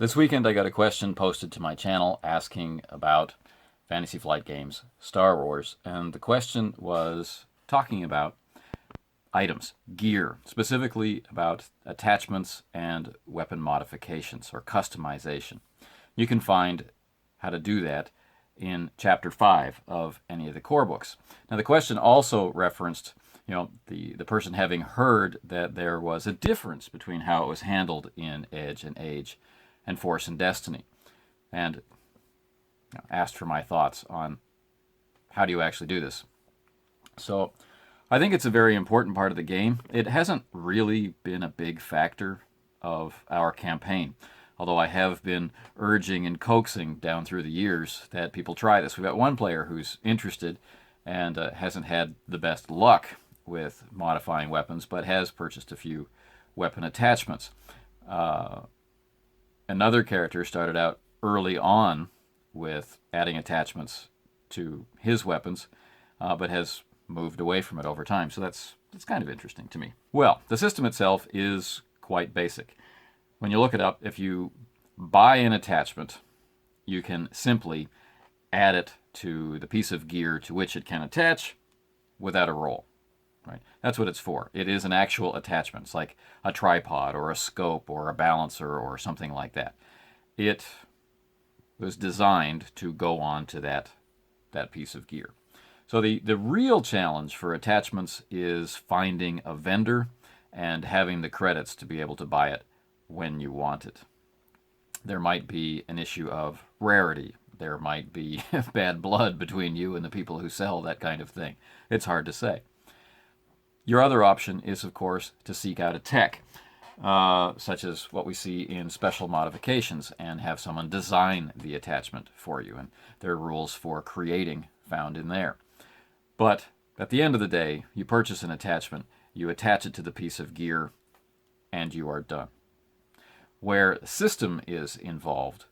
This weekend I got a question posted to my channel asking about Fantasy Flight Games, Star Wars, and the question was talking about items, gear, specifically about attachments and weapon modifications or customization. You can find how to do that in Chapter 5 of any of the core books. Now the question also referenced the person having heard that there was a difference between how it was handled in Edge and Age and Force and Destiny, and asked for my thoughts on how do you actually do this. So I think it's a very important part of the game. It hasn't really been a big factor of our campaign, although I have been urging and coaxing down through the years that people try this. We've got one player who's interested and hasn't had the best luck with modifying weapons, but has purchased a few weapon attachments. Another character started out early on with adding attachments to his weapons, but has moved away from it over time. So that's kind of interesting to me. Well, the system itself is quite basic. When you look it up, if you buy an attachment, you can simply add it to the piece of gear to which it can attach without a roll. Right? That's what it's for. It is an actual attachment. It's like a tripod or a scope or a balancer or something like that. It was designed to go on to that piece of gear. So the real challenge for attachments is finding a vendor and having the credits to be able to buy it when you want it. There might be an issue of rarity. There might be bad blood between you and the people who sell that kind of thing. It's hard to say. Your other option is, of course, to seek out a tech, such as what we see in special modifications, and have someone design the attachment for you. And there are rules for creating found in there. But at the end of the day, you purchase an attachment, you attach it to the piece of gear, and you are done. Where the system is involved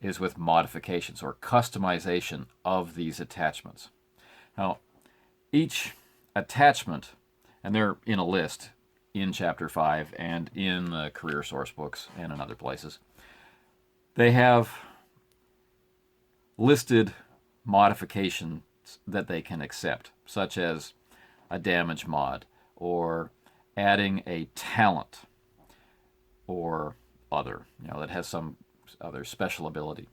is with modifications or customization of these attachments. Now, each attachment, and they're in a list in Chapter 5 and in the career source books and in other places, they have listed modifications that they can accept, such as a damage mod or adding a talent or other, that has some other special ability.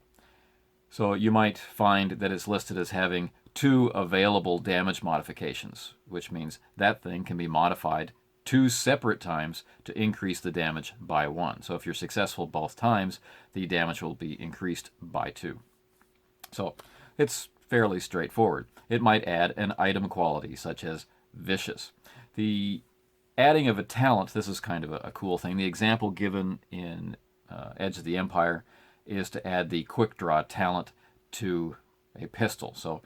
So you might find that it's listed as having 2 available damage modifications, which means that thing can be modified 2 separate times to increase the damage by 1. So if you're successful both times, the damage will be increased by 2. So it's fairly straightforward. It might add an item quality, such as vicious. The adding of a talent, this is kind of a cool thing. The example given in Edge of the Empire is to add the quick draw talent to a pistol. So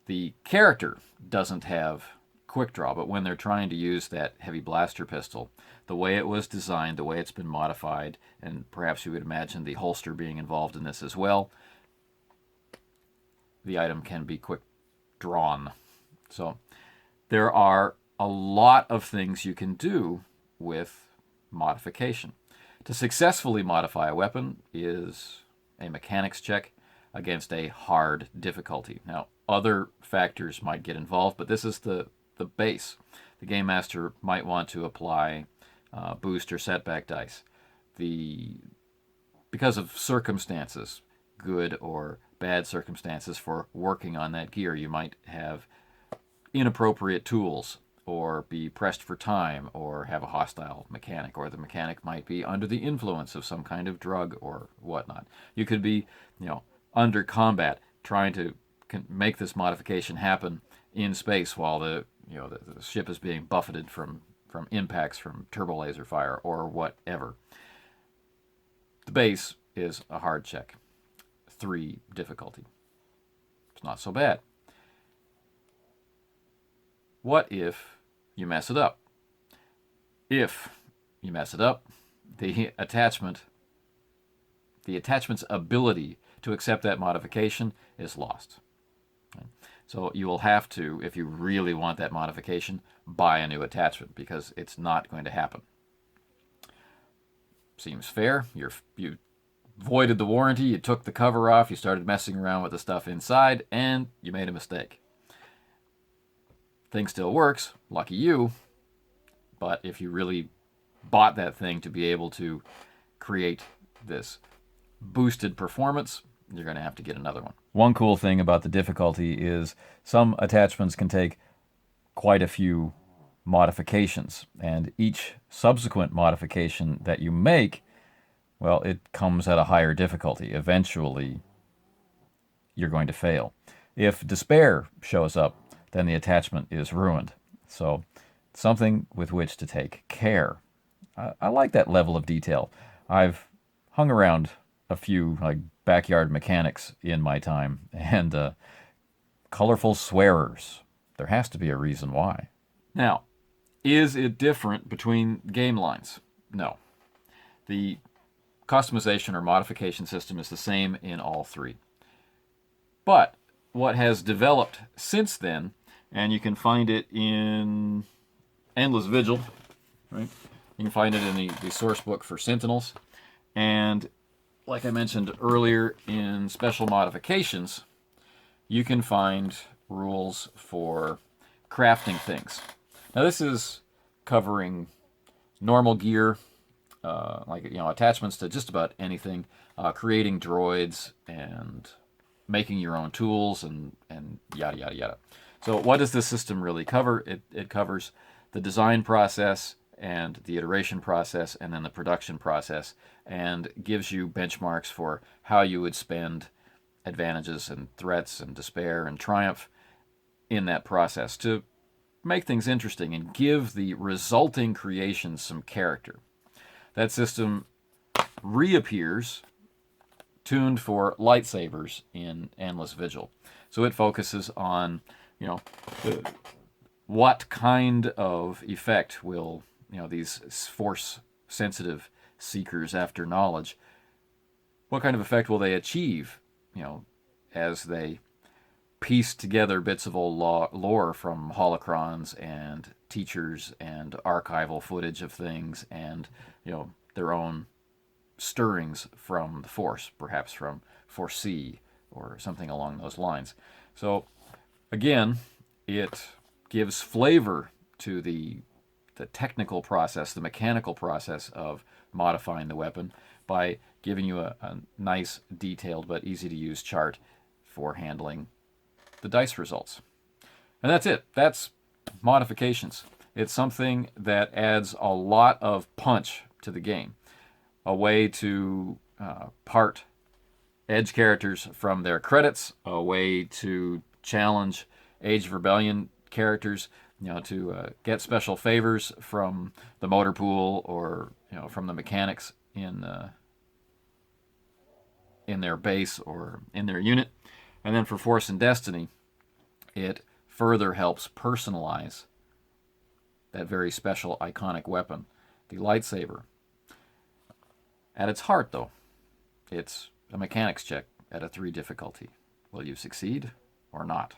the character doesn't have quick draw, but when they're trying to use that heavy blaster pistol, the way it was designed, the way it's been modified, and perhaps you would imagine the holster being involved in this as well, the item can be quick drawn. So there are a lot of things you can do with modification. To successfully modify a weapon is a mechanics check against a hard difficulty. Now, other factors might get involved, but this is the base. The Game Master might want to apply boost or setback dice. Because of circumstances, good or bad circumstances for working on that gear, you might have inappropriate tools, or be pressed for time, or have a hostile mechanic, or the mechanic might be under the influence of some kind of drug or whatnot. You could be, under combat, trying to make this modification happen in space while the ship is being buffeted from impacts from turbo laser fire or whatever. The base is a hard check, 3 difficulty. It's not so bad. What if you mess it up? If you mess it up, the attachment's ability to accept that modification is lost. So you will have to, if you really want that modification, buy a new attachment, because it's not going to happen. seems fair. You voided the warranty, you took the cover off, you started messing around with the stuff inside, and you made a mistake. Thing still works, lucky you, but if you really bought that thing to be able to create this boosted performance, you're going to have to get another one. One cool thing about the difficulty is some attachments can take quite a few modifications, and each subsequent modification that you make, well, it comes at a higher difficulty. Eventually, you're going to fail. If despair shows up, then the attachment is ruined. So, something with which to take care. I like that level of detail. I've hung around a few like backyard mechanics in my time, and colorful swearers. There has to be a reason why. Now, is it different between game lines? No. The customization or modification system is the same in all three. But what has developed since then, and you can find it in Endless Vigil, right? You can find it in the source book for Sentinels, and like I mentioned earlier, in special modifications, you can find rules for crafting things. Now this is covering normal gear, like attachments to just about anything, creating droids and making your own tools and yada yada yada. So what does this system really cover? It covers the design process and the iteration process and then the production process, and gives you benchmarks for how you would spend advantages and threats and despair and triumph in that process to make things interesting and give the resulting creation some character. That system reappears tuned for lightsabers in Endless Vigil. So it focuses on, what kind of effect will, these force-sensitive seekers after knowledge, what kind of effect will they achieve, as they piece together bits of old lore from holocrons and teachers and archival footage of things and, their own stirrings from the Force, perhaps from Foresee or something along those lines. So, again, it gives flavor to the technical process, the mechanical process of modifying the weapon by giving you a nice, detailed, but easy-to-use chart for handling the dice results. And that's it. That's modifications. It's something that adds a lot of punch to the game. A way to part edge characters from their credits, a way to challenge Age of Rebellion characters, to get special favors from the motor pool or from the mechanics in their base or in their unit. And then for Force and Destiny, it further helps personalize that very special iconic weapon, the lightsaber. At its heart, though, it's a mechanics check at a 3 difficulty. Will you succeed or not?